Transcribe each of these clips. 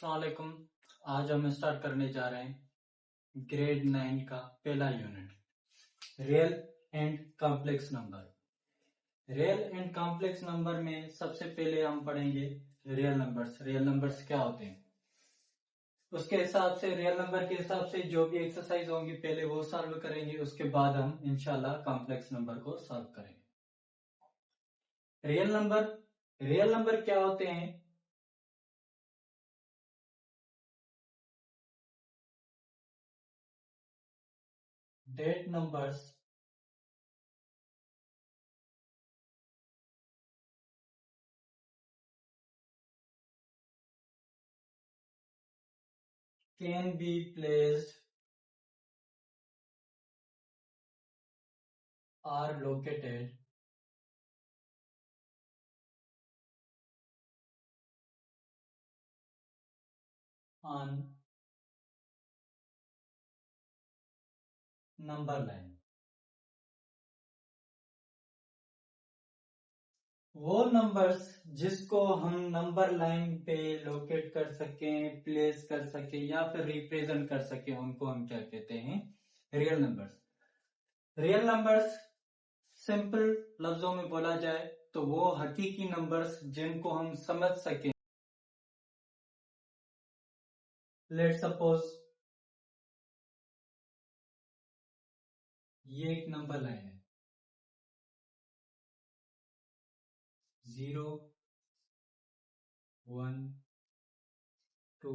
अस्सलामुअलैकुम। आज हम स्टार्ट करने जा रहे हैं ग्रेड 9 का पहला unit, real and complex number. Real and complex number में सबसे पहले हम पढ़ेंगे रियल नंबर्स। रियल नंबर्स क्या होते हैं, उसके हिसाब से रियल नंबर के हिसाब से जो भी एक्सरसाइज होंगी पहले वो सॉल्व करेंगे, उसके बाद हम इंशाल्लाह कॉम्प्लेक्स नंबर को सॉल्व करेंगे। रियल नंबर क्या होते हैं? That numbers can be placed or located on number line. वो नंबर्स जिसको हम नंबर लाइन पे लोकेट कर सकें, प्लेस कर सकें या फिर रिप्रेजेंट कर सकें, उनको हम क्या कहते हैं? Real numbers. Real numbers simple लफ्जों में बोला जाए तो वो हकीकी नंबर्स जिनको हम समझ सकें। लेट्स सपोज ये एक नंबर लाइन है, 0 1 2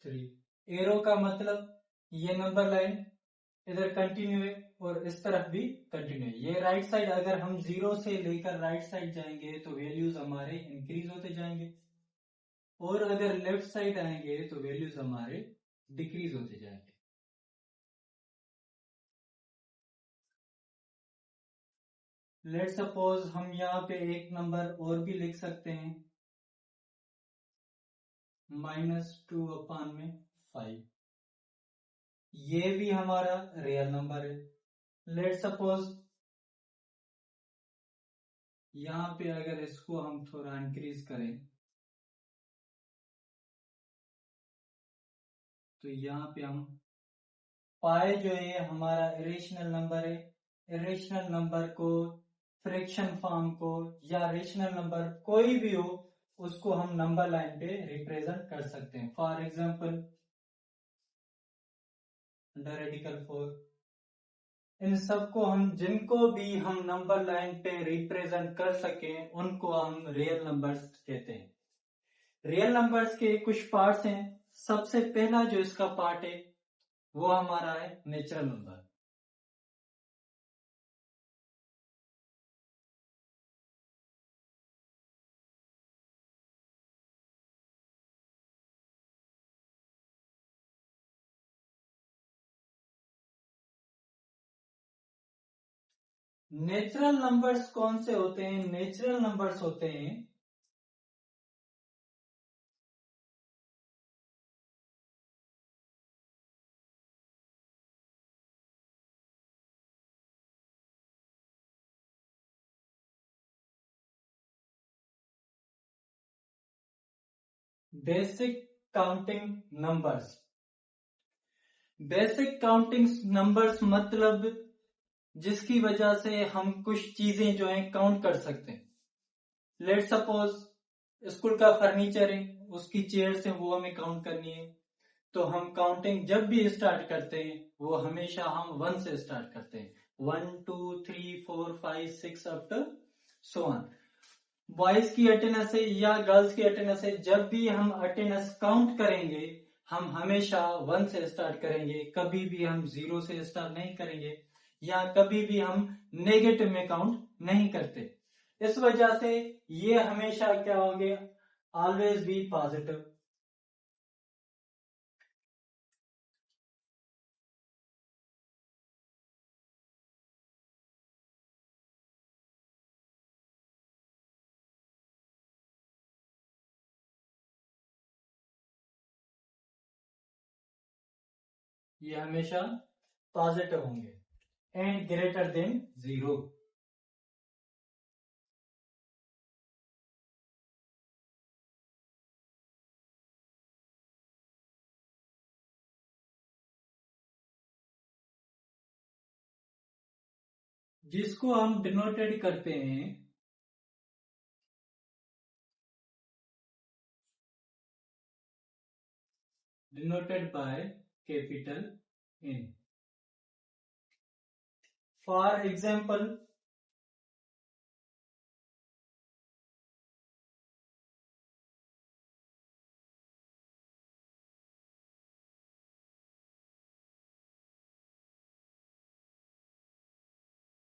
3। एरो का मतलब ये नंबर लाइन इधर कंटिन्यू है और इस तरफ भी कंटिन्यू है। ये राइट साइड अगर हम 0 से लेकर राइट साइड जाएंगे तो वैल्यूज हमारे इंक्रीज होते जाएंगे, और अगर लेफ्ट साइड आएंगे तो वैल्यूज हमारे डिक्रीज होते जाएंगे। लेट सपोज हम यहाँ पे एक नंबर और भी लिख सकते हैं, -2/5। ये भी हमारा रियल नंबर है। लेट सपोज यहाँ पे अगर इसको हम थोड़ा इंक्रीज करें तो यहाँ पे हम पाई जो है हमारा इरेशनल नंबर है। इरेशनल नंबर को, फ्रैक्शन फॉर्म को या रेशनल नंबर कोई भी हो उसको हम नंबर लाइन पे रिप्रेजेंट कर सकते हैं। फॉर एग्जांपल अंडर रेडिकल 4, इन सबको हम जिनको भी हम नंबर लाइन पे रिप्रेजेंट कर सकें उनको हम रियल नंबर्स कहते हैं। रियल नंबर्स के कुछ पार्ट्स हैं। सबसे पहला जो इसका पार्ट है वो हमारा है नेचुरल नंबर। नेचुरल नंबर्स कौन से होते हैं? नेचुरल नंबर्स होते हैं basic counting numbers. Basic counting numbers मतलब जिसकी वजह से हम कुछ चीजें जो है काउंट कर सकते हैं। लेट सपोज स्कूल का फर्नीचर है, उसकी चेयर्स है, वो हमें काउंट करनी है। तो हम काउंटिंग जब भी स्टार्ट करते हैं वो हमेशा हम 1 से स्टार्ट करते हैं। 1 2 3 4 5 6 up to so on. Boys की अटेंडेंस है या गर्ल्स की अटेंडेंस है, जब भी हम अटेंडेंस काउंट करेंगे हम हमेशा 1 से स्टार्ट करेंगे, कभी भी हम 0 से स्टार्ट नहीं करेंगे या कभी भी हम नेगेटिव में काउंट नहीं करते। इस वजह से ये हमेशा क्या होंगे? Always be positive. ये हमेशा पॉजिटिव होंगे एंड ग्रेटर देन 0। जिसको हम डिनोटेड करते हैं denoted by capital N. For example,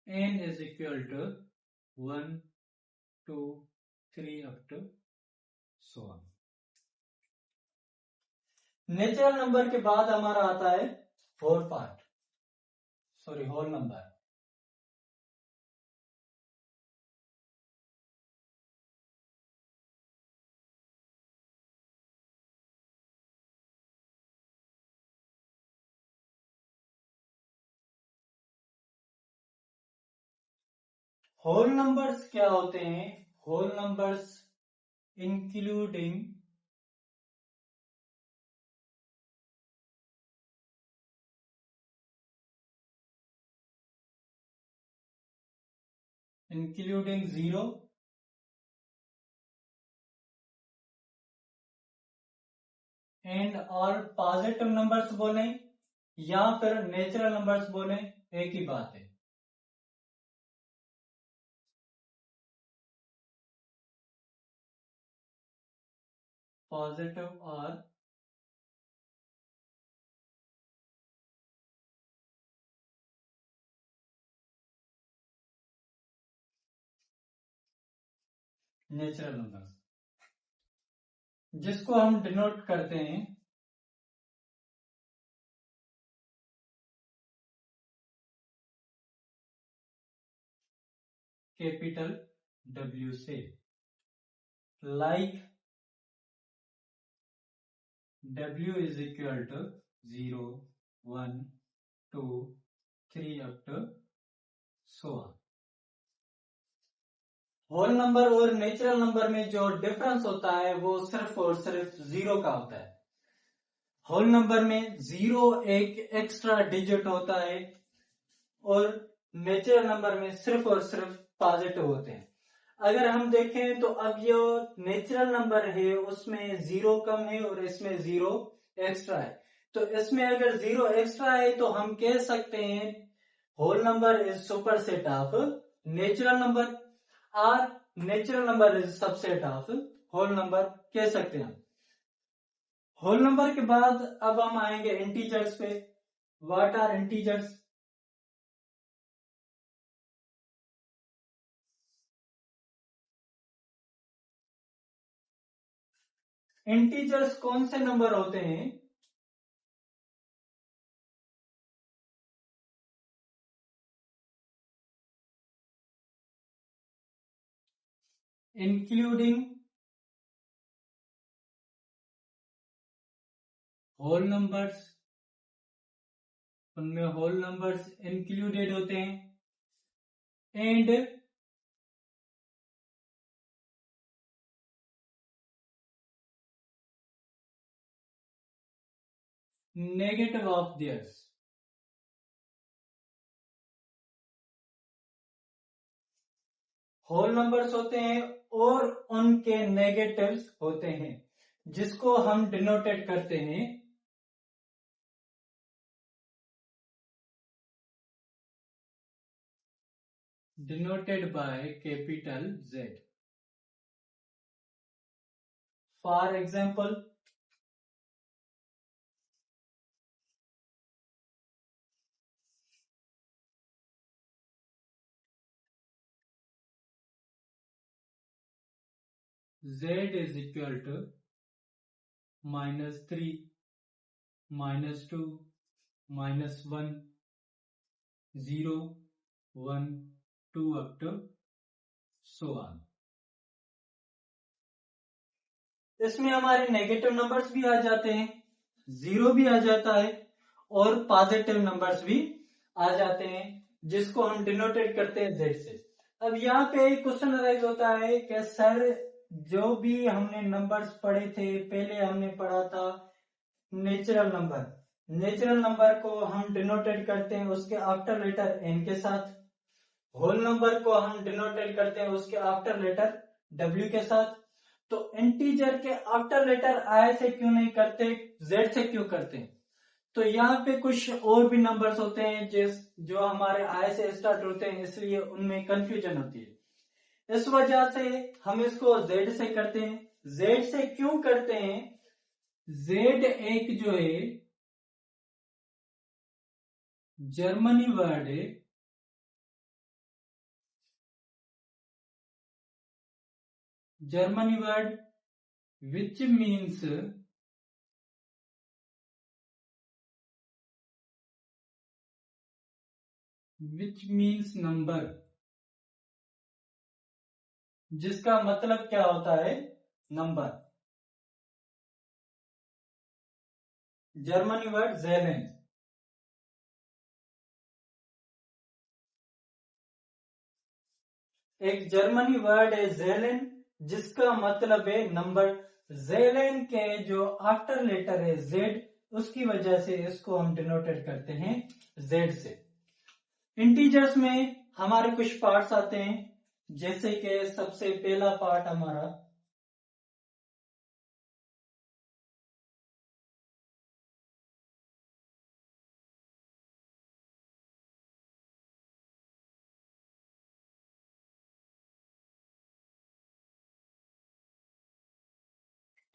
N is equal to 1, 2, 3 up to so on. Natural number के बाद हमारा आता है होल नंबर. होल नंबर्स क्या होते हैं? Whole numbers including zero and और पॉजिटिव नंबर्स बोले या फिर नेचुरल नंबर्स बोले, एक ही बात है. पॉजिटिव और नेचुरल नंबर्स, जिसको हम डिनोट करते हैं कैपिटल W से. Like W is equal to 0, 1, 2, 3 up to so on. Whole number और नेचुरल नंबर में जो डिफरेंस होता है वो सिर्फ और सिर्फ जीरो का होता है. होल नंबर में जीरो एक एक्स्ट्रा डिजिट होता है और नेचुरल नंबर में सिर्फ और सिर्फ पॉजिटिव होते हैं. अगर हम देखें तो अब जो नेचुरल नंबर है उसमें जीरो कम है और इसमें जीरो एक्स्ट्रा है. तो इसमें अगर जीरो एक्स्ट्रा है तो हम कह सकते हैं whole number is superset of natural number और natural number is subset of whole number कह सकते हैं. होल नंबर के बाद अब हम आएंगे इंटीजर्स पे. What are integers? इंटीजर्स कौन से नंबर होते हैं? इंक्लूडिंग होल नंबर्स, उनमें होल नंबर्स इंक्लूडेड होते हैं and negative of theirs. Whole numbers होते हैं और उनके नेगेटिव्स होते हैं, जिसको हम डिनोटेड करते हैं denoted by capital Z. For example, Z is equal to -3, -2, -1, 0, 1, 2 up to so on. इसमें हमारे नेगेटिव नंबर्स भी आ जाते हैं, जीरो भी आ जाता है और पॉजिटिव नंबर्स भी आ जाते हैं, जिसको हम डिनोटेड करते हैं Z से. अब यहाँ पे एक क्वेश्चन अराइज होता है कि सर जो भी हमने नंबर्स पढ़े थे, पहले हमने पढ़ा था नेचुरल नंबर को हम डिनोटेड करते हैं उसके आफ्टर लेटर N के साथ. होल नंबर को हम डिनोटेट करते हैं उसके आफ्टर लेटर W के साथ। तो इंटीजर के आफ्टर लेटर I से क्यों नहीं करते, Z से क्यों करते हैं? तो यहाँ पे कुछ और भी नंबर्स होते हैं जो हमारे I से स्टार्ट होते हैं, इसलिए उनमें कंफ्यूजन होती है। इस वजह से हम इसको Z से करते हैं। Z से क्यों करते हैं? Z एक जो है जर्मनी वर्ड है, Germany word which means number, जिसका मतलब क्या होता है? नंबर। जर्मनी वर्ड ज़ेलेन। एक जर्मनी वर्ड है ज़ेलेन, जिसका मतलब है नंबर। ज़ेलेन के जो आफ्टर लेटर है जेड, उसकी वजह से इसको हम डिनोटेट करते हैं जेड से। इंटीजर्स में हमारे कुछ पार्ट्स आते हैं, जैसे कि सबसे पहला पार्ट हमारा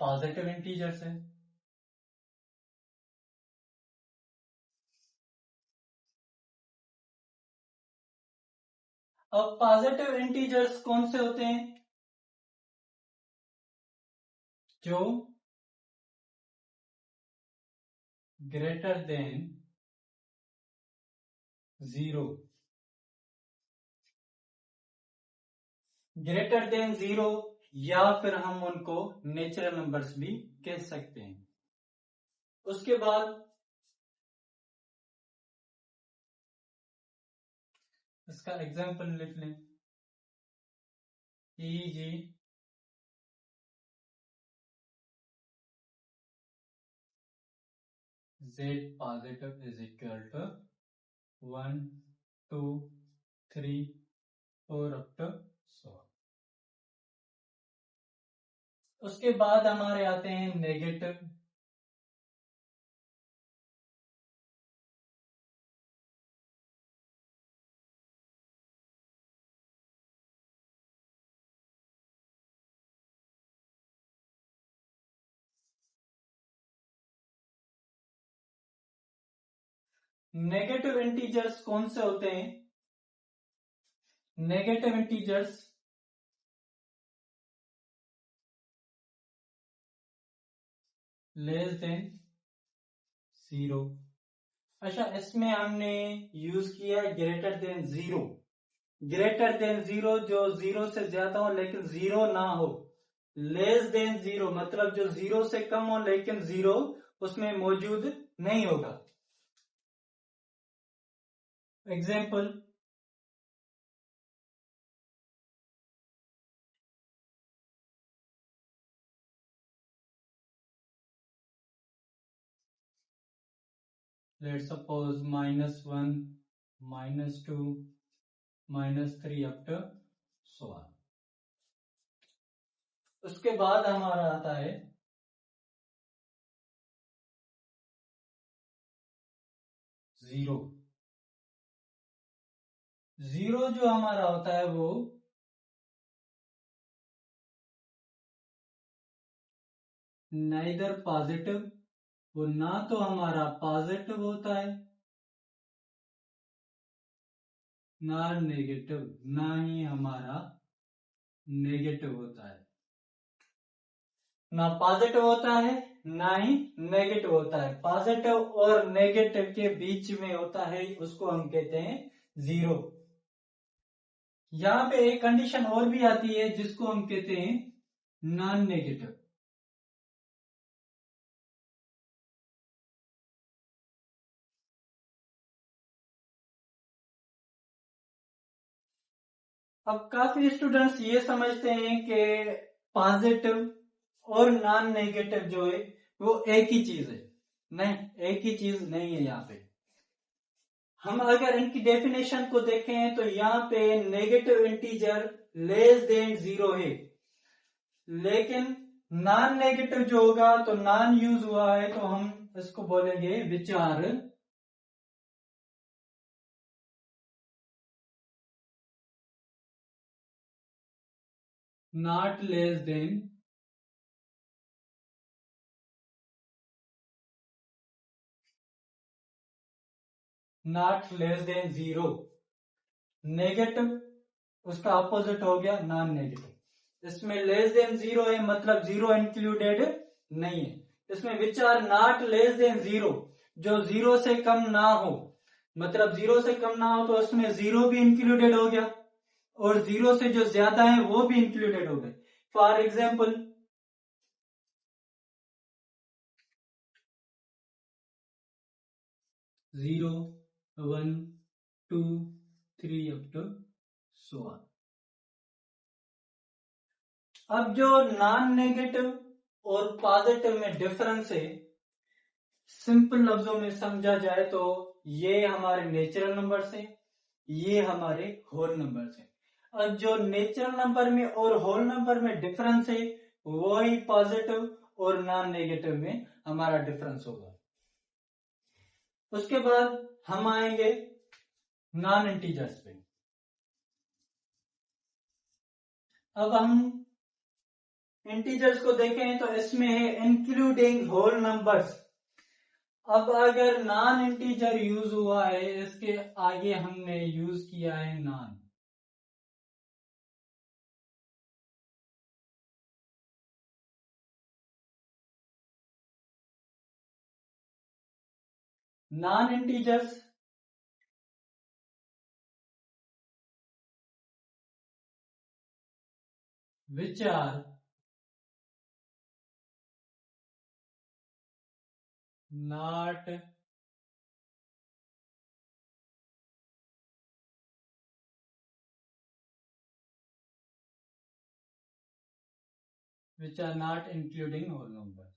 पॉजिटिव इंटीजर्स है। अब पॉजिटिव इंटीजर्स कौन से होते हैं? जो ग्रेटर देन 0, ग्रेटर देन 0, या फिर हम उनको नेचुरल नंबर्स भी कह सकते हैं। उसके बाद इसका एग्जांपल लिख लें, E.g. Z positive is equal to 1, 2, 3, 4 up to so on। उसके बाद हमारे आते हैं नेगेटिव। नेगेटिव इंटीजर्स कौन से होते हैं? Negative integers less than 0। अच्छा, इसमें हमने यूज किया ग्रेटर देन 0। ग्रेटर देन 0 जो 0 से ज्यादा हो लेकिन 0 ना हो। लेस देन 0 मतलब जो 0 से कम हो लेकिन 0 उसमें मौजूद नहीं होगा। Example, let's suppose -1, -2, -3 up to so on. उसके बाद हमारा आता है जीरो। जीरो जो हमारा होता है वो नाइदर पॉजिटिव, वो ना तो हमारा पॉजिटिव होता है ना नेगेटिव, ना ही हमारा नेगेटिव होता है। ना पॉजिटिव होता है ना ही नेगेटिव होता है। पॉजिटिव और नेगेटिव के बीच में होता है, उसको हम कहते हैं जीरो। यहां पे एक कंडीशन और भी आती है जिसको हम कहते हैं नॉन नेगेटिव। अब काफी स्टूडेंट्स ये समझते हैं कि पॉजिटिव और नॉन नेगेटिव जो है वो एक ही चीज है। नहीं, एक ही चीज नहीं है यहाँ पे। हम अगर इनकी डेफिनेशन को देखें तो यहाँ पे नेगेटिव इंटीजर लेस देन 0 है, लेकिन नॉन नेगेटिव जो होगा तो नॉन यूज हुआ है तो हम इसको बोलेंगे which are not less than zero. Negative उसका अपोजिट हो गया नॉन नेगेटिव। इसमें लेस देन जीरो है मतलब जीरो इंक्लूडेड नहीं है। इसमें which are not less than zero, जो जीरो से कम ना हो, मतलब जीरो से कम ना हो तो उसमें जीरो भी इंक्लूडेड हो गया और जीरो से जो ज्यादा है वो भी इंक्लूडेड हो गए। For example 0, 1, 2, 3 up to so on. अब जो नॉन नेगेटिव और पॉजिटिव में डिफरेंस है, सिंपल लफ्जों में समझा जाए तो ये हमारे नेचुरल नंबर्स हैं, ये हमारे होल नंबर्स हैं। अब जो नेचुरल नंबर में और होल नंबर में डिफरेंस है वही पॉजिटिव और नॉन नेगेटिव में हमारा डिफरेंस होगा। उसके बाद हम आएंगे नॉन इंटीजर्स पे। अब हम इंटीजर्स को देखें तो इसमें है इंक्लूडिंग होल नंबर्स। अब अगर नॉन इंटीजर यूज हुआ है, इसके आगे हमने यूज किया है non. Non integers which are not including whole numbers।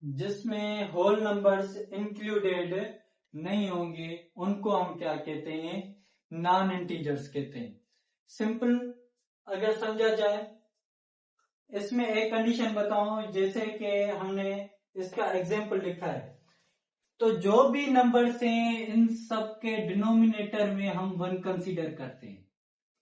जिसमें होल नंबर्स इंक्लूडेड नहीं होंगे उनको हम क्या कहते हैं, नॉन इंटीजर्स कहते हैं। सिंपल अगर समझा जाए, इसमें एक कंडीशन बताऊं, जैसे कि हमने इसका एग्जाम्पल लिखा है, तो जो भी नंबर्स हैं इन सब के डिनोमिनेटर में हम 1 कंसीडर करते हैं।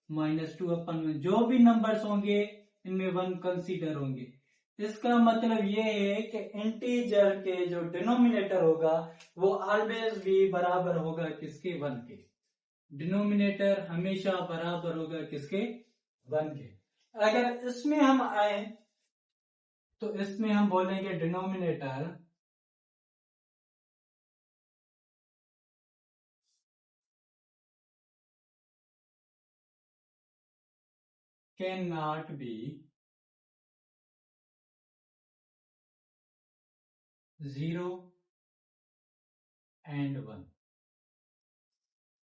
-2/1 जो भी नंबर्स होंगे इनमें 1 कंसीडर होंगे। इसका मतलब ये है कि इंटीजर के जो डिनोमिनेटर होगा वो ऑलवेज भी बराबर होगा किसके, 1 के। डिनोमिनेटर हमेशा बराबर होगा किसके, 1 के। अगर इसमें हम आए तो इसमें हम बोलेंगे denominator can not be 0 and 1।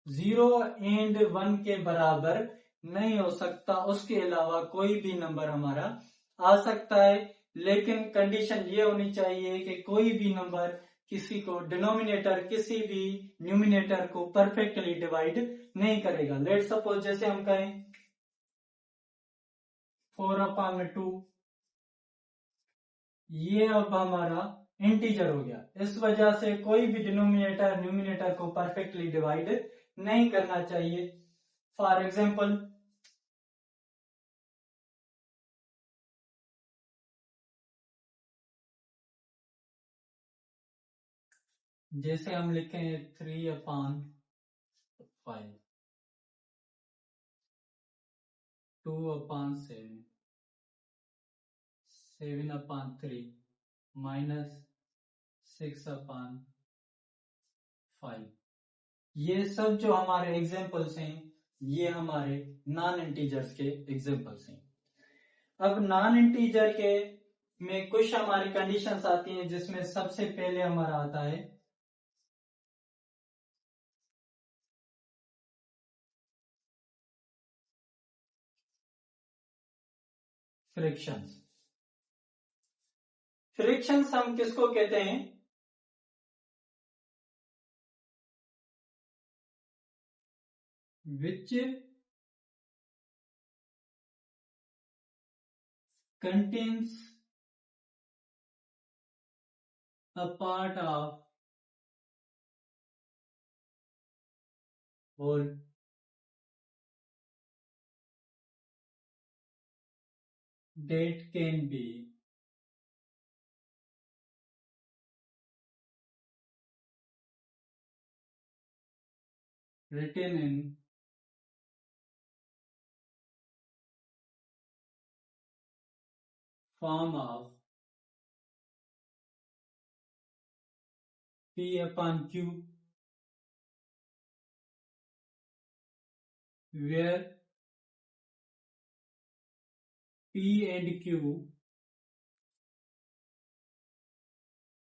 0 and 1 के बराबर नहीं हो सकता, उसके अलावा कोई भी नंबर हमारा आ सकता है, लेकिन कंडीशन ये होनी चाहिए कि कोई भी नंबर किसी को डिनोमिनेटर किसी भी न्यूमिनेटर को परफेक्टली डिवाइड नहीं करेगा। लेट सपोज जैसे हम कहें 4/2, ये अब हमारा इंटीजर हो गया। इस वजह से कोई भी डिनोमिनेटर न्यूमिनेटर को परफेक्टली डिवाइड नहीं करना चाहिए। फॉर एग्जाम्पल जैसे हम लिखें 3/5, 2/7, 7/3, -6/5। ये सब जो हमारे एग्जाम्पल्स हैं ये हमारे नॉन इंटीजर्स के एग्जाम्पल्स हैं। अब नॉन इंटीजर के में कुछ हमारी कंडीशंस आती हैं, जिसमें सबसे पहले हमारा आता है फ्रिक्शंस। फ्रिक्शंस हम किसको कहते हैं? विच contains a part of whole that can be written in form of P upon Q, where P and Q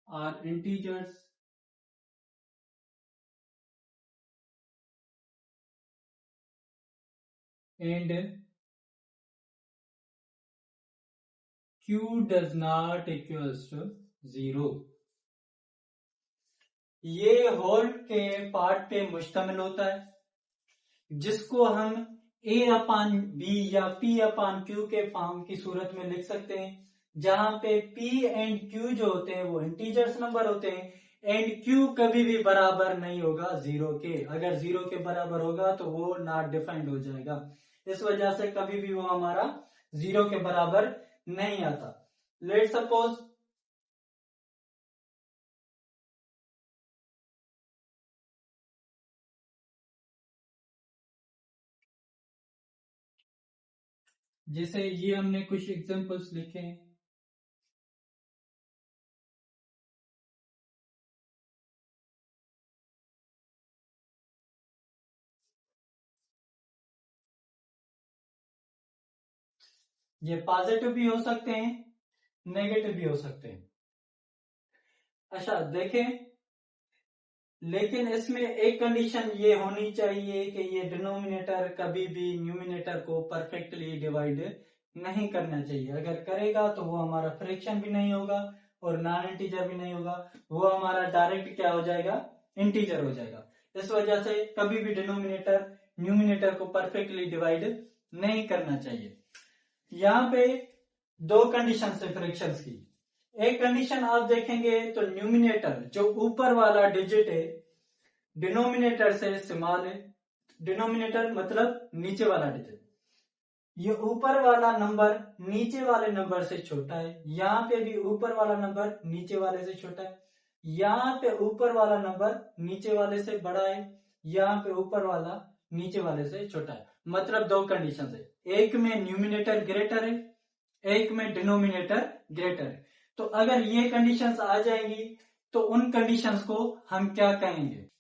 are integers and Q does not equals to 0। ये होल के पार्ट पे मुश्तमिल होता है जिसको हम A अपान बी या P अपान Q के फॉर्म की सूरत में लिख सकते हैं, जहां पे P एंड Q जो होते हैं वो इंटीजर्स नंबर होते हैं एंड Q कभी भी बराबर नहीं होगा 0 के। अगर 0 के बराबर होगा तो वो नॉट डिफाइंड हो जाएगा, इस वजह से कभी भी वो हमारा 0 के बराबर नहीं आता। लेट सपोज जैसे ये हमने कुछ एग्जांपल्स लिखे हैं। ये पॉजिटिव भी हो सकते हैं, नेगेटिव भी हो सकते हैं। अच्छा देखें, लेकिन इसमें एक कंडीशन ये होनी चाहिए कि ये डिनोमिनेटर कभी भी न्यूमिनेटर को परफेक्टली डिवाइड नहीं करना चाहिए। अगर करेगा तो वो हमारा फ्रैक्शन भी नहीं होगा और नॉन इंटीजर भी नहीं होगा, वो हमारा डायरेक्ट क्या हो जाएगा, इंटीजर हो जाएगा। इस वजह से कभी भी डिनोमिनेटर न्यूमिनेटर को परफेक्टली डिवाइड नहीं करना चाहिए। यहाँ पे दो कंडीशन है फ्रैक्शंस की। एक कंडीशन आप देखेंगे तो न्यूमिनेटर जो ऊपर वाला डिजिट है डिनोमिनेटर से स्मॉल है, डिनोमिनेटर मतलब नीचे वाला डिजिट, ये ऊपर वाला नंबर नीचे वाले नंबर से छोटा है। यहाँ पे भी ऊपर वाला नंबर नीचे वाले से छोटा है, यहाँ पे ऊपर वाला नंबर नीचे वाले से बड़ा है, यहाँ पे ऊपर वाला नीचे वाले से छोटा है। मतलब दो कंडीशन है, एक में न्यूमिनेटर ग्रेटर है, एक में डिनोमिनेटर ग्रेटर है। तो अगर ये कंडीशंस आ जाएंगी तो उन कंडीशंस को हम क्या कहेंगे?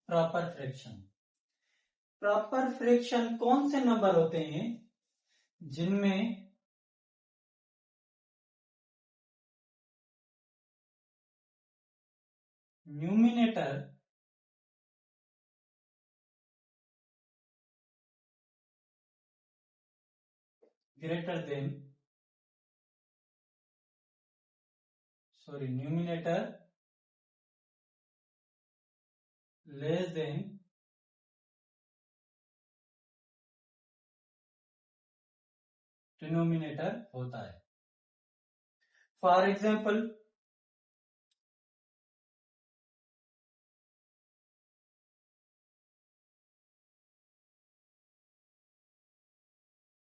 Proper fraction. प्रॉपर फ्रैक्शन कौन से नंबर होते हैं जिनमें numerator greater than numerator less than denominator होता है। फॉर एग्जाम्पल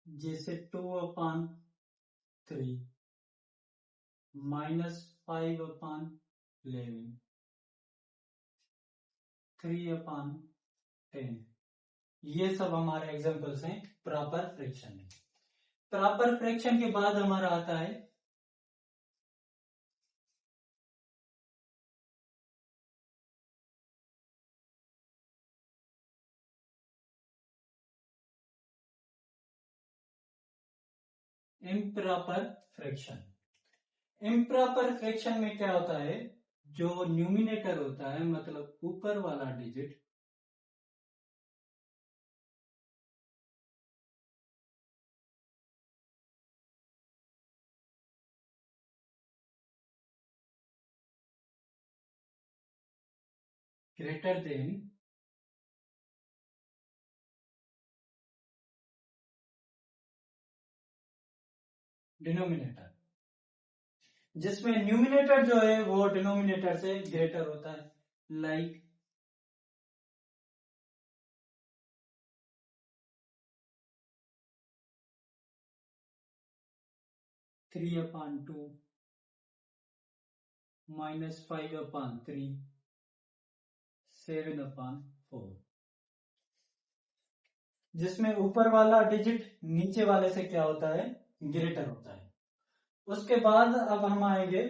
जैसे 2/3 -5/11 3/10, ये सब हमारे एग्जाम्पल्स हैं प्रॉपर फ्रैक्शन में। प्रॉपर फ्रैक्शन के बाद हमारा आता है इम्प्रॉपर फ्रैक्शन। इम्प्रॉपर फ्रैक्शन में क्या होता है, जो न्यूमिनेटर होता है मतलब ऊपर वाला डिजिट ग्रेटर देन डिनोमिनेटर, जिसमें न्यूमिनेटर जो है वो डिनोमिनेटर से ग्रेटर होता है, लाइक 3/2 -5/3 7/4, जिसमें ऊपर वाला डिजिट नीचे वाले से क्या होता है, ग्रेटर होता है। उसके बाद अब हम आएंगे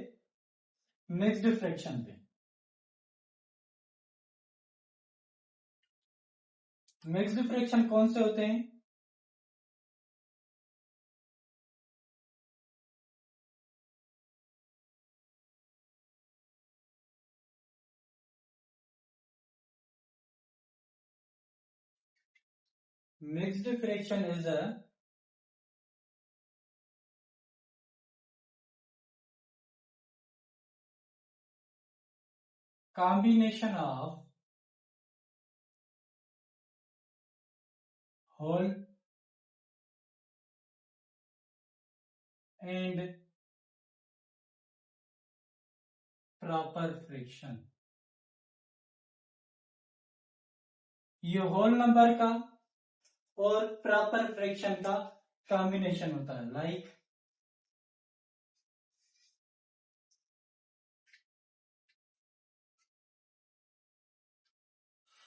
मिक्स्ड फ्रैक्शन पे। मिक्स्ड फ्रैक्शन कौन से होते हैं? Mixed fraction is a combination of whole and proper fraction। ये होल नंबर का और प्रॉपर फ्रैक्शन का कॉम्बिनेशन होता है, लाइक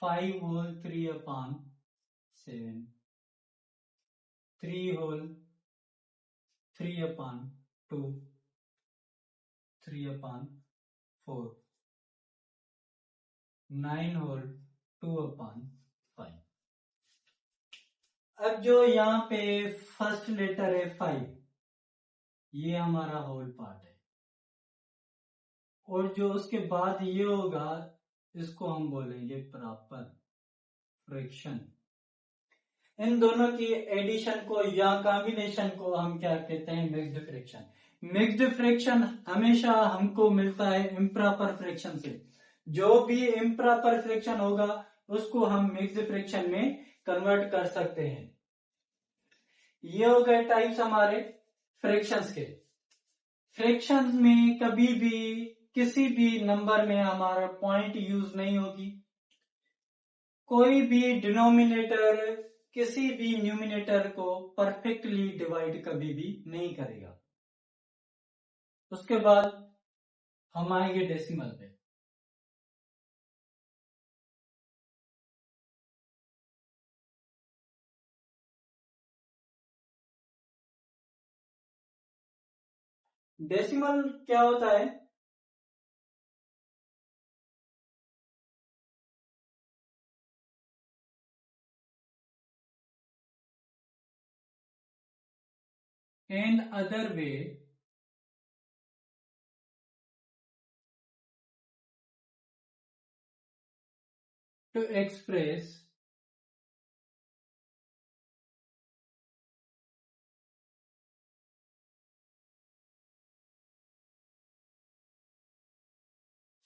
5 whole 3/7, 3 whole 3/2, 3/4, 9 whole 2/5। अब जो यहाँ पे फर्स्ट लेटर है 5, ये हमारा होल पार्ट है, और जो उसके बाद ये होगा इसको हम बोलेंगे प्रॉपर फ्रैक्शन। इन दोनों की एडिशन को या कॉम्बिनेशन को हम क्या कहते हैं, मिक्स्ड फ्रैक्शन। मिक्स्ड फ्रैक्शन हमेशा हमको मिलता है इम्प्रॉपर फ्रैक्शन से। जो भी इम्प्रॉपर फ्रैक्शन होगा उसको हम मिक्स्ड फ्रैक्शन में कन्वर्ट कर सकते हैं। ये हो गए टाइप्स हमारे फ्रैक्शंस के। फ्रैक्शन में कभी भी किसी भी नंबर में हमारा पॉइंट यूज नहीं होगी। कोई भी डिनोमिनेटर किसी भी न्यूमिनेटर को परफेक्टली डिवाइड कभी भी नहीं करेगा। उसके बाद हम आएंगे डेसिमल पे। डेसिमल क्या होता है? Another way to express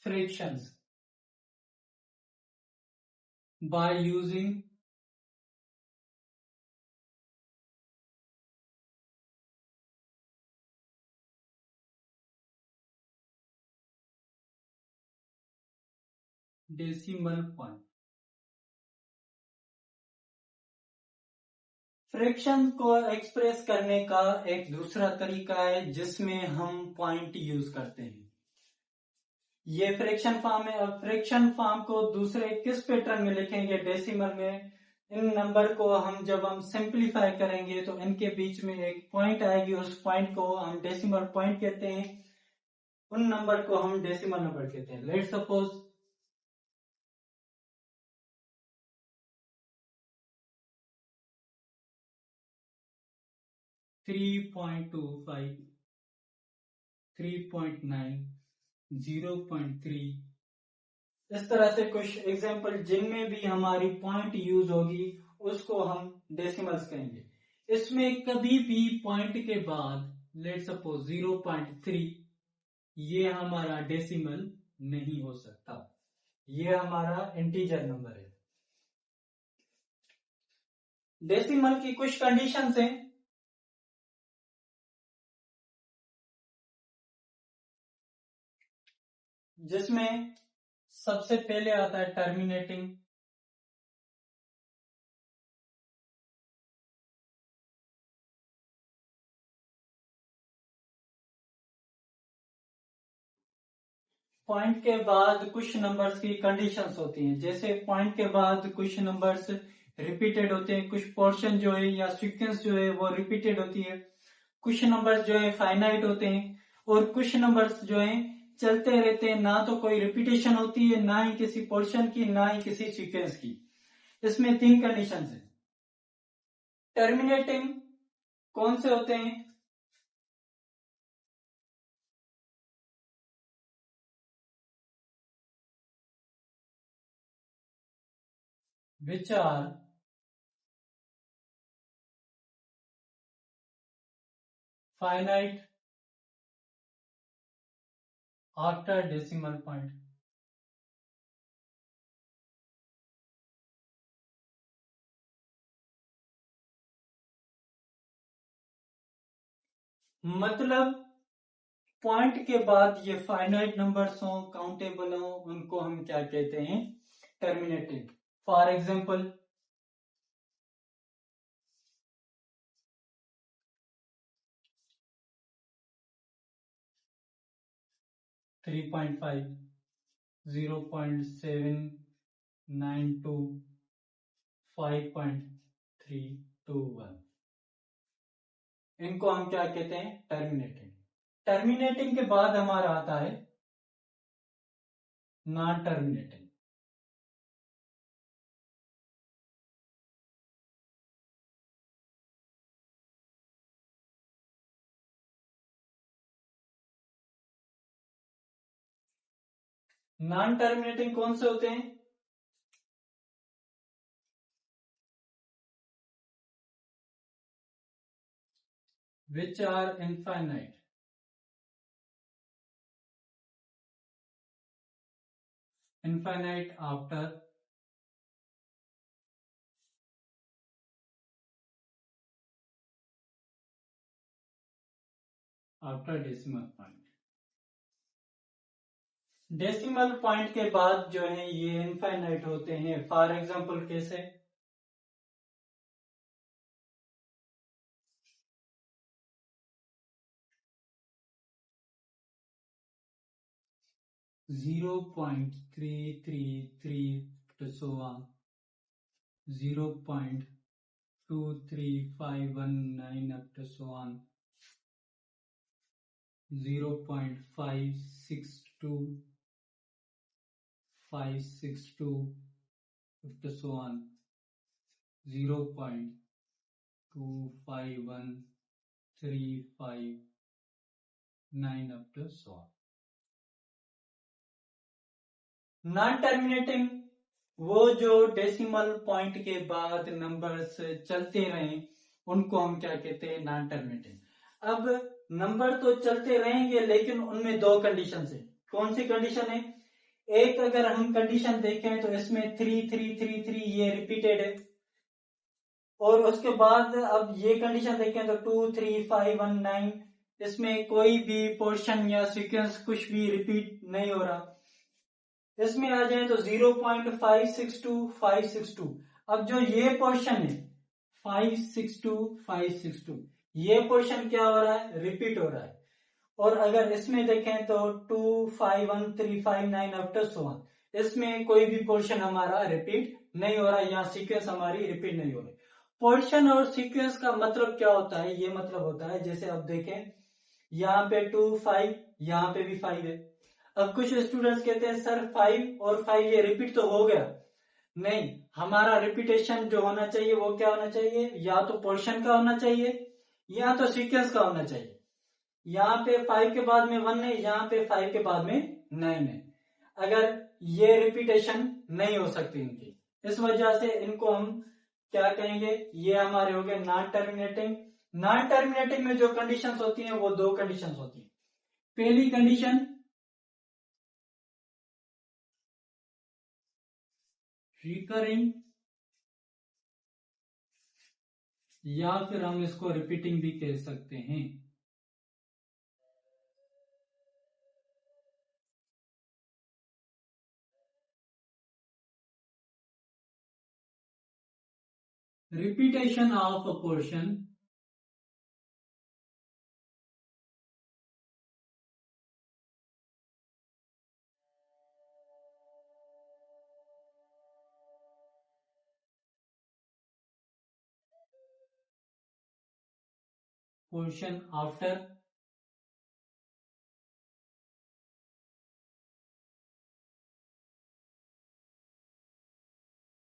fractions by using decimal point. Fraction को एक्सप्रेस करने का एक दूसरा तरीका है जिसमें हम पॉइंट यूज करते हैं। ये फ्रैक्शन फॉर्म है। अब फ्रैक्शन फॉर्म को दूसरे किस पैटर्न में लिखेंगे? डेसिमल में। इन नंबर को हम जब हम सिंप्लीफाई करेंगे तो इनके बीच में एक पॉइंट आएगी, उस पॉइंट को हम डेसिमल पॉइंट कहते हैं। उन नंबर को हम डेसिमल नंबर कहते हैं। Let's suppose 3.25 3.9, 0.3। इस तरह से कुछ एग्जाम्पल जिनमें भी हमारी पॉइंट यूज होगी उसको हम डेसिमल्स कहेंगे। इसमें कभी भी पॉइंट के बाद लेट सपोज 0.3 ये हमारा डेसिमल नहीं हो सकता, ये हमारा इंटीजर नंबर है। डेसिमल की कुछ कंडीशंस हैं। जिसमें सबसे पहले आता है टर्मिनेटिंग। पॉइंट के बाद कुछ नंबर्स की कंडीशंस होती हैं, जैसे पॉइंट के बाद कुछ नंबर्स रिपीटेड होते हैं, कुछ पोर्शन जो है या सीक्वेंस जो है वो रिपीटेड होती है, कुछ नंबर्स जो है फाइनाइट होते हैं और कुछ नंबर्स जो है चलते रहते हैं, ना तो कोई रिपीटेशन होती है, ना ही किसी पोर्शन की, ना ही किसी सीक्वेंस की। इसमें 3 कंडीशंस हैं। टर्मिनेटिंग कौन से होते हैं? which are finite after decimal point। मतलब पॉइंट के बाद ये फाइनाइट नंबर्स हो, काउंटेबल हो, उनको हम क्या कहते हैं? टर्मिनेटिंग। फॉर एग्जाम्पल 3.5, 0.792, 5.321, इनको हम क्या कहते हैं? टर्मिनेटिंग। टर्मिनेटिंग के बाद हमारा आता है नॉन टर्मिनेटिंग। नॉन टर्मिनेटिंग कौन से होते हैं? which are infinite after decimal point। Decimal point के बाद जो है ये इनफाइनाइट होते हैं। फॉर एग्जांपल कैसे? Zero 0.333 to so on, 0.23519 up to so on, 0.562 up to so on, 0.251359 up to so on। Non terminating वो जो डेसिमल पॉइंट के बाद नंबर्स चलते रहें उनको हम क्या कहते हैं? Non terminating. अब नंबर तो चलते रहेंगे लेकिन उनमें 2 कंडीशन है। कौन सी कंडीशन है? एक अगर हम कंडीशन देखें तो इसमें 3333 ये रिपीटेड है, और उसके बाद अब ये कंडीशन देखें तो 23519 इसमें कोई भी पोर्शन या सीक्वेंस कुछ भी रिपीट नहीं हो रहा। इसमें आ जाए तो 0.562 अब जो ये पोर्शन है 562 ये पोर्शन क्या हो रहा है? रिपीट हो रहा है। और अगर इसमें देखें तो 251359 आफ्टर सो ऑन, इसमें कोई भी पोर्शन हमारा रिपीट नहीं हो रहा है या सीक्वेंस हमारी रिपीट नहीं हो रही। पोर्शन और सीक्वेंस का मतलब क्या होता है? ये मतलब होता है जैसे अब देखें यहाँ पे 2 5 यहाँ पे भी 5 है। अब कुछ स्टूडेंट्स कहते हैं सर 5 और 5 ये रिपीट तो हो गया। नहीं, हमारा रिपीटेशन जो होना चाहिए वो क्या होना चाहिए? या तो पोर्शन का होना चाहिए या तो सीक्वेंस का होना चाहिए। यहाँ पे 5 के बाद में 1 है, यहाँ पे 5 के बाद में 9 है। अगर ये रिपीटेशन नहीं हो सकती इनकी, इस वजह से इनको हम क्या कहेंगे, ये हमारे हो गए नॉन टर्मिनेटिंग। नॉन टर्मिनेटिंग में जो कंडीशंस होती हैं वो दो कंडीशंस होती हैं। पहली कंडीशन रिकरिंग, या फिर हम इसको रिपीटिंग भी कह सकते हैं। Repetition of a portion after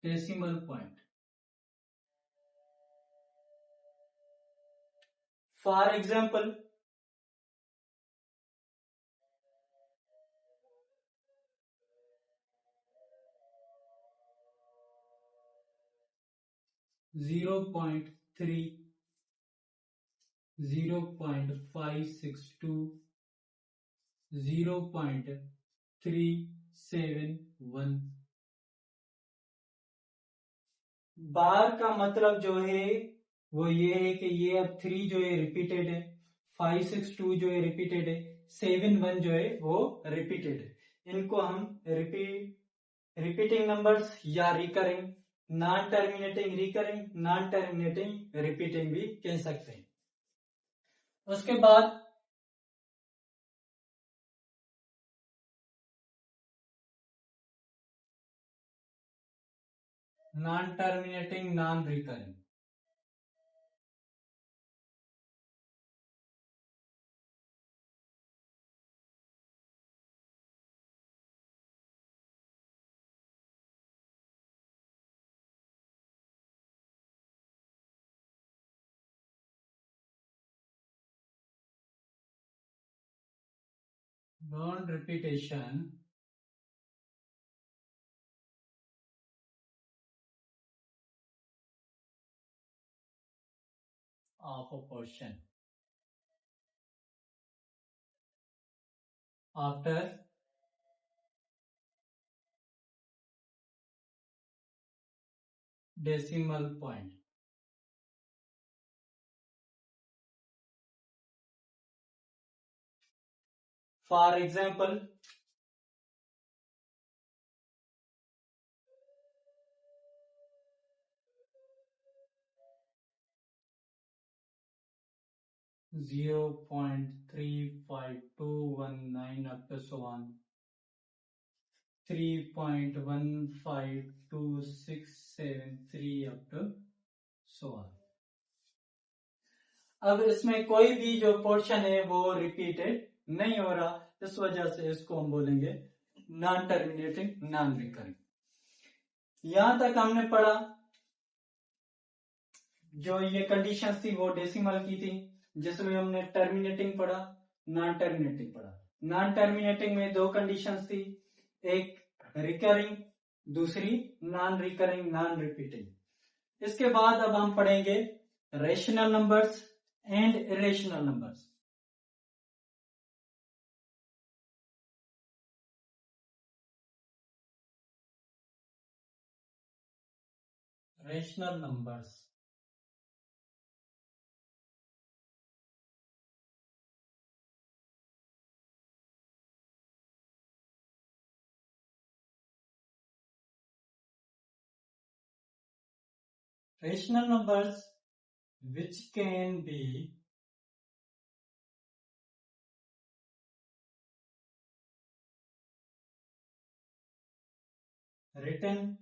decimal point. For example, 0.3, 0.562, 0.371। बार का मतलब जो है वो ये है कि ये अब 3 जो है रिपीटेड है, 562 जो है रिपीटेड है, 71 जो है वो रिपीटेड है। इनको हम रिपीटिंग नंबर्स या recurring, non terminating recurring, non terminating repeating भी कह सकते हैं। उसके बाद non terminating non recurring. non repetition of a portion after decimal point. For example, 0.35219 up to so on, 3.152673 up to so on। अब इसमें कोई भी जो पोर्शन है वो रिपीटेड नहीं हो रहा, इस वजह से इसको हम बोलेंगे नॉन टर्मिनेटिंग नॉन रिकरिंग। यहां तक हमने पढ़ा, जो ये कंडीशंस थी वो डेसिमल की थी, जिसमें हमने टर्मिनेटिंग पढ़ा, नॉन टर्मिनेटिंग पढ़ा। नॉन टर्मिनेटिंग में दो कंडीशंस थी, एक रिकरिंग, दूसरी नॉन रिकरिंग नॉन रिपीटिंग। इसके बाद अब हम पढ़ेंगे rational numbers and irrational numbers. Rational numbers, rational numbers which can be written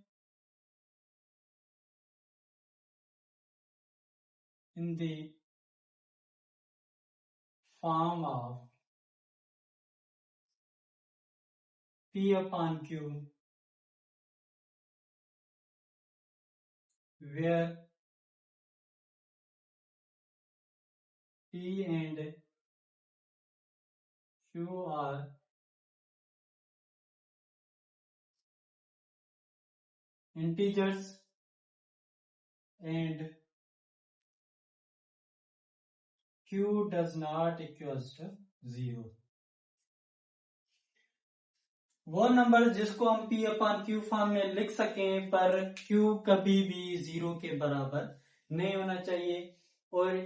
in the form of P upon Q, where P and Q are integers and Q does not equals to 0. वो number जिसको हम P upon Q form में लिख सकें पर Q कभी भी 0 के बराबर नहीं होना चाहिए और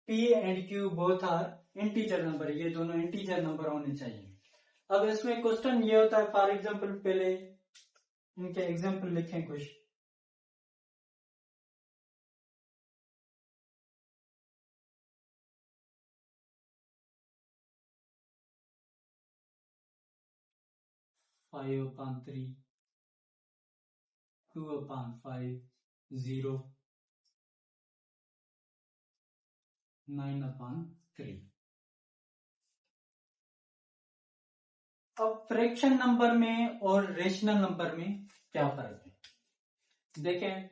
P and Q both are integer number, ये दोनों इंटीजर नंबर होने चाहिए। अब इसमें क्वेश्चन ये होता है, फॉर एग्जांपल पहले इनके एग्जांपल लिखें कुछ। Five upon 3, 2 upon 5, 0, 9 upon 3। अब फ्रैक्शन नंबर में और रेशनल नंबर में क्या फर्क है? देखें,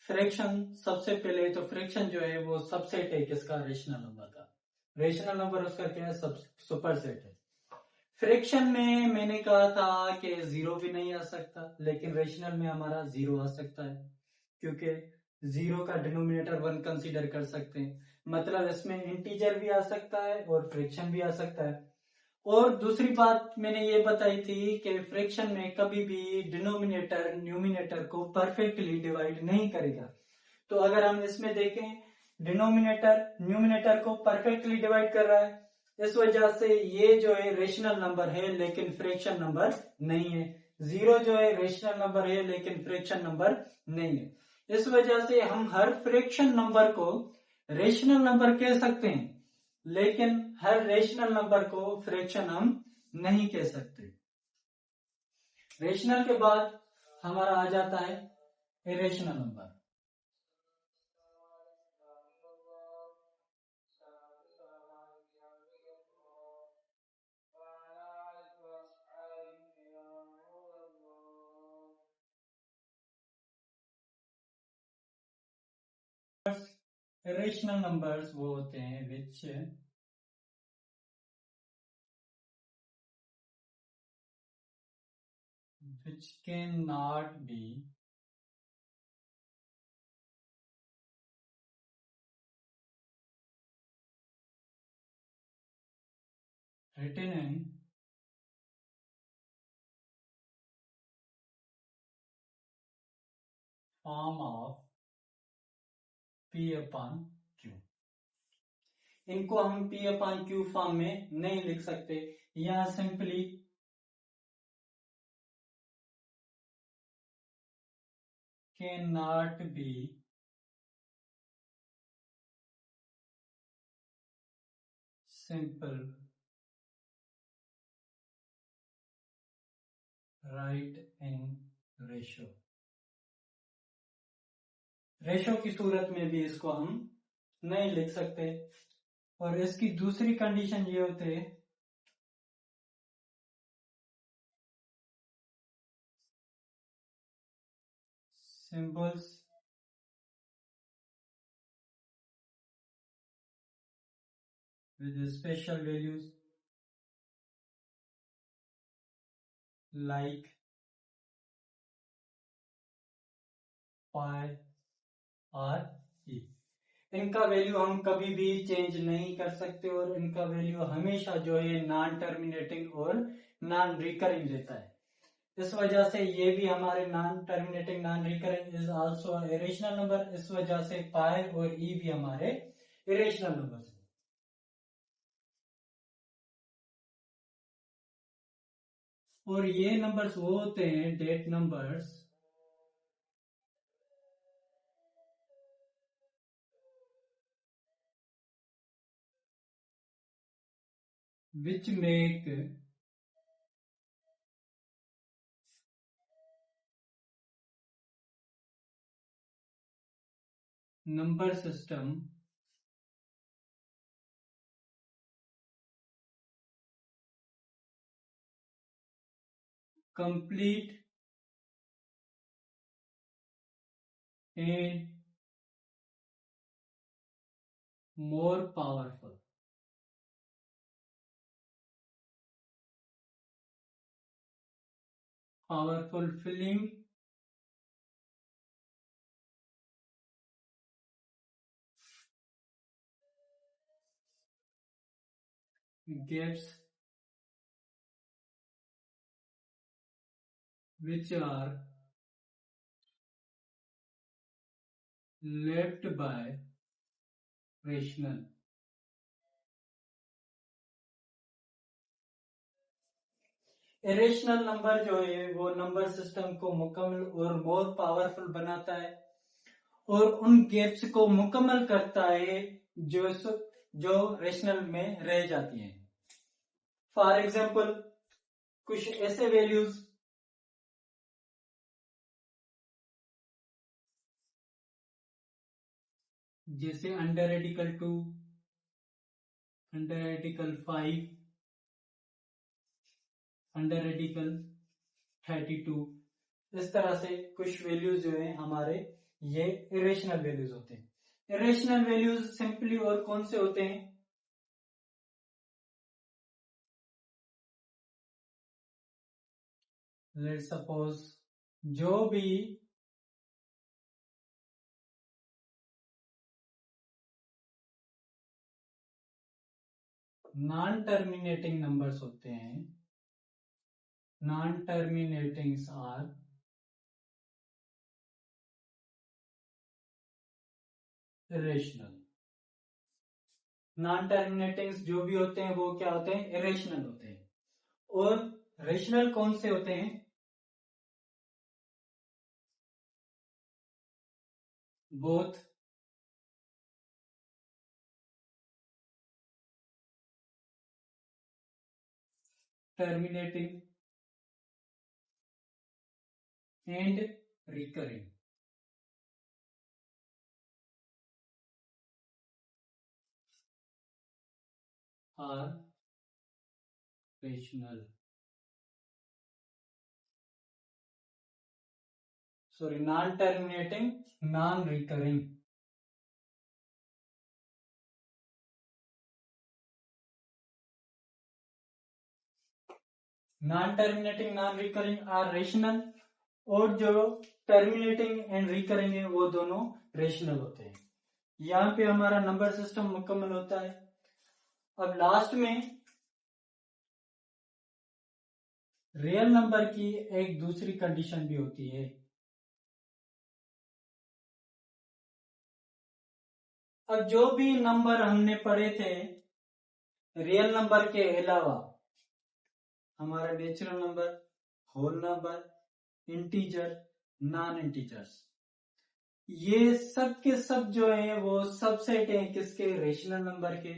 फ्रैक्शन सबसे पहले तो फ्रैक्शन जो है वो सबसेट है किसका? रेशनल नंबर का। रेशनल नंबर उसका क्या है? सुपरसेट है। फ्रैक्शन में मैंने कहा था कि 0 भी नहीं आ सकता, लेकिन रेशनल में हमारा 0 आ सकता है क्योंकि 0 का डिनोमिनेटर 1 कंसीडर कर सकते हैं। मतलब इसमें इंटीजर भी आ सकता है और फ्रैक्शन भी आ सकता है। और दूसरी बात मैंने ये बताई थी कि फ्रैक्शन में कभी भी डिनोमिनेटर न्यूमिनेटर को परफेक्टली डिवाइड नहीं करेगा। तो अगर हम इसमें देखें, डिनोमिनेटर न्यूमिनेटर को परफेक्टली डिवाइड कर रहा है, इस वजह से ये जो है रेशनल नंबर है लेकिन फ्रैक्शन नंबर नहीं है। 0 जो है रेशनल नंबर है लेकिन फ्रैक्शन नंबर नहीं है। इस वजह से हम हर फ्रैक्शन नंबर को रेशनल नंबर कह सकते हैं, लेकिन हर रेशनल नंबर को फ्रैक्शन हम नहीं कह सकते। रेशनल के बाद हमारा आ जाता है इरेशनल नंबर। इरेशनल नंबर्स वो होते हैं which cannot be written in form of P upon Q। इनको हम P upon Q फॉर्म में नहीं लिख सकते, यहां simply cannot be simple write in ratio। Ratio की सूरत में भी इसको हम नहीं लिख सकते। और इसकी दूसरी कंडीशन ये होती है symbols with special values like pi और e। इनका वैल्यू हम कभी भी चेंज नहीं कर सकते और इनका वैल्यू हमेशा जो है नॉन टर्मिनेटिंग और नॉन रिकरिंग रहता है। इस वजह से ये भी हमारे non terminating non recurring is also irrational number. इस वजह से पाई और ई भी हमारे इरेशनल नंबर है। और ये नंबर्स वो होते हैं that numbers which make number system complete and more powerful। powerful filling, gaps which are left by rational. Irrational number जो है वो नंबर सिस्टम को मुकम्मल और मोर पावरफुल बनाता है और उन गैप्स को मुकम्मल करता है जो रेशनल में रह जाती हैं। फॉर एग्जाम्पल कुछ ऐसे वैल्यूज जैसे under radical 2, under radical 5, under radical 32, इस तरह से कुछ वैल्यूज जो है हमारे ये इरेशनल वैल्यूज होते हैं। इरेशनल वैल्यूज सिंपली और कौन से होते हैं? लेट्स सपोज जो भी नॉन टर्मिनेटिंग नंबर्स होते हैं, नॉन टर्मिनेटिंग्स आर इरेशनल। नॉन टर्मिनेटिंग्स जो भी होते हैं वो क्या होते हैं? इरेशनल होते हैं। और रेशनल कौन से होते हैं? Both terminating and recurring. Are rational, sorry non terminating, non recurring. Non terminating non recurring are rational और जो टर्मिनेटिंग एंड रिकरिंग है वो दोनों रेशनल होते हैं। यहाँ पे हमारा नंबर सिस्टम मुकम्मल होता है। अब लास्ट में रियल नंबर की एक दूसरी कंडीशन भी होती है। अब जो भी नंबर हमने पढ़े थे रियल नंबर के अलावा, हमारा natural number, whole number, integer, non integers, ये सब के सब जो है वो सबसेट है किसके? रेशनल नंबर के,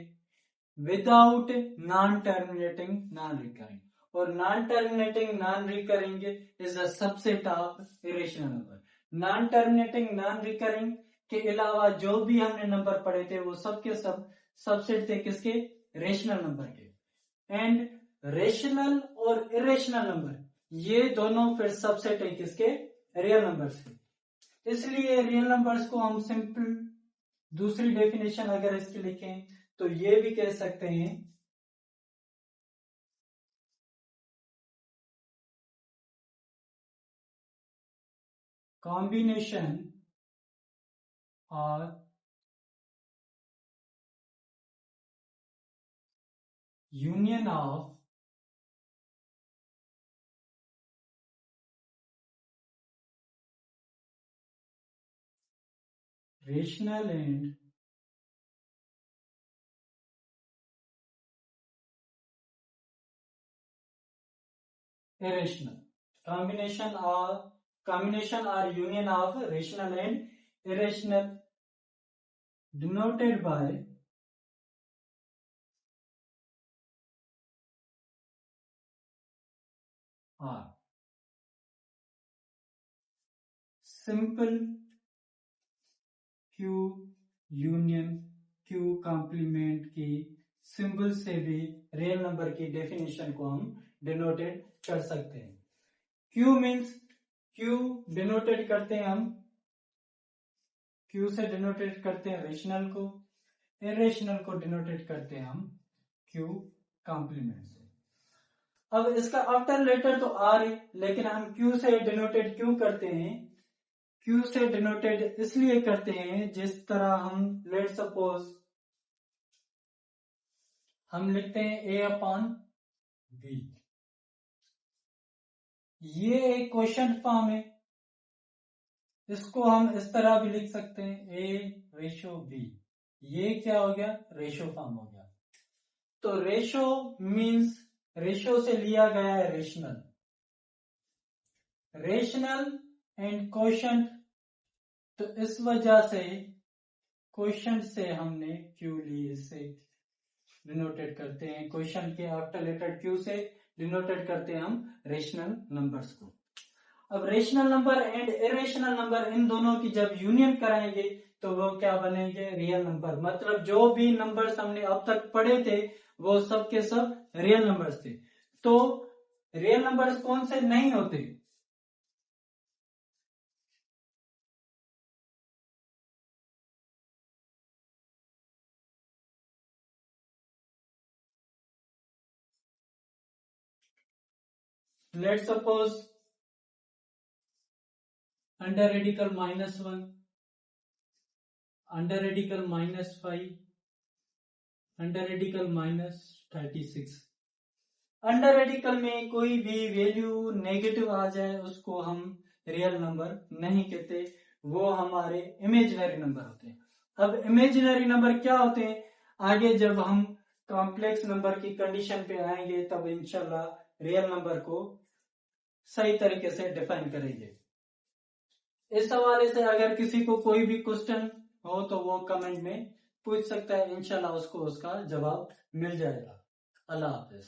without non terminating non recurring. और non terminating non recurring is a subset of irrational number. Non terminating non recurring के अलावा जो भी हमने नंबर पढ़े थे वो सब के सब सबसेट थे किसके? रेशनल नंबर के। एंड रेशनल और इरेशनल नंबर ये दोनों फिर सबसेट है किसके? रियल नंबर्स के। इसलिए रियल नंबर्स को हम सिंपल दूसरी डेफिनेशन अगर इसकी लिखें तो ये भी कह सकते हैं कॉम्बिनेशन और union of rational and irrational, combination or union of rational and irrational denoted by R। Simple Q union Q complement की सिंबल से भी रियल नंबर की डेफिनेशन को हम डिनोटेड कर सकते हैं। Q मीन्स Q डिनोटेड करते हैं हम, Q से डिनोटेड करते हैं रेशनल को, इरेशनल को डिनोटेड करते हैं हम Q कॉम्प्लीमेंट से। अब इसका आफ्टर लेटर तो आर है, लेकिन हम क्यू से डिनोटेड क्यों करते हैं? क्यू से डिनोटेड इसलिए करते हैं, जिस तरह हम लेट सपोज हम लिखते हैं ए अपॉन बी, ये एक क्वेश्चन फॉर्म है, इसको हम इस तरह भी लिख सकते हैं ए रेशो बी, ये क्या हो गया? रेशो फॉर्म हो गया। तो रेशो मींस रेशो से लिया गया है रेशनल, रेशनल एंड क्वोशंट, तो इस वजह से क्वोशंट से हमने क्यू लिए, इसे डिनोटेड करते हैं, क्वोशंट के आफ्टर लेटर क्यू से डिनोटेड करते हैं हम रेशनल नंबर्स को। अब rational number and irrational number, इन दोनों की जब यूनियन कराएंगे तो वो क्या बनेंगे? Real number. मतलब जो भी नंबर्स हमने अब तक पढ़े थे वो सब के सब रियल नंबर्स थे। तो रियल नंबर्स कौन से नहीं होते? Let suppose under radical -1, under radical -5, under radical -36। Under radical में कोई भी वैल्यू नेगेटिव आ जाए उसको हम रियल नंबर नहीं कहते, वो हमारे इमेजिनरी नंबर होते हैं। अब इमेजिनरी नंबर क्या होते हैं? आगे जब हम कॉम्प्लेक्स नंबर की कंडीशन पे आएंगे तब इंशाल्लाह रियल नंबर को सही तरीके से डिफाइन करेंगे। इस हवाले से अगर किसी को कोई भी क्वेश्चन हो तो वो कमेंट में पूछ सकता है, इंशाल्लाह उसको उसका जवाब मिल जाएगा। अल्लाह हाफिज।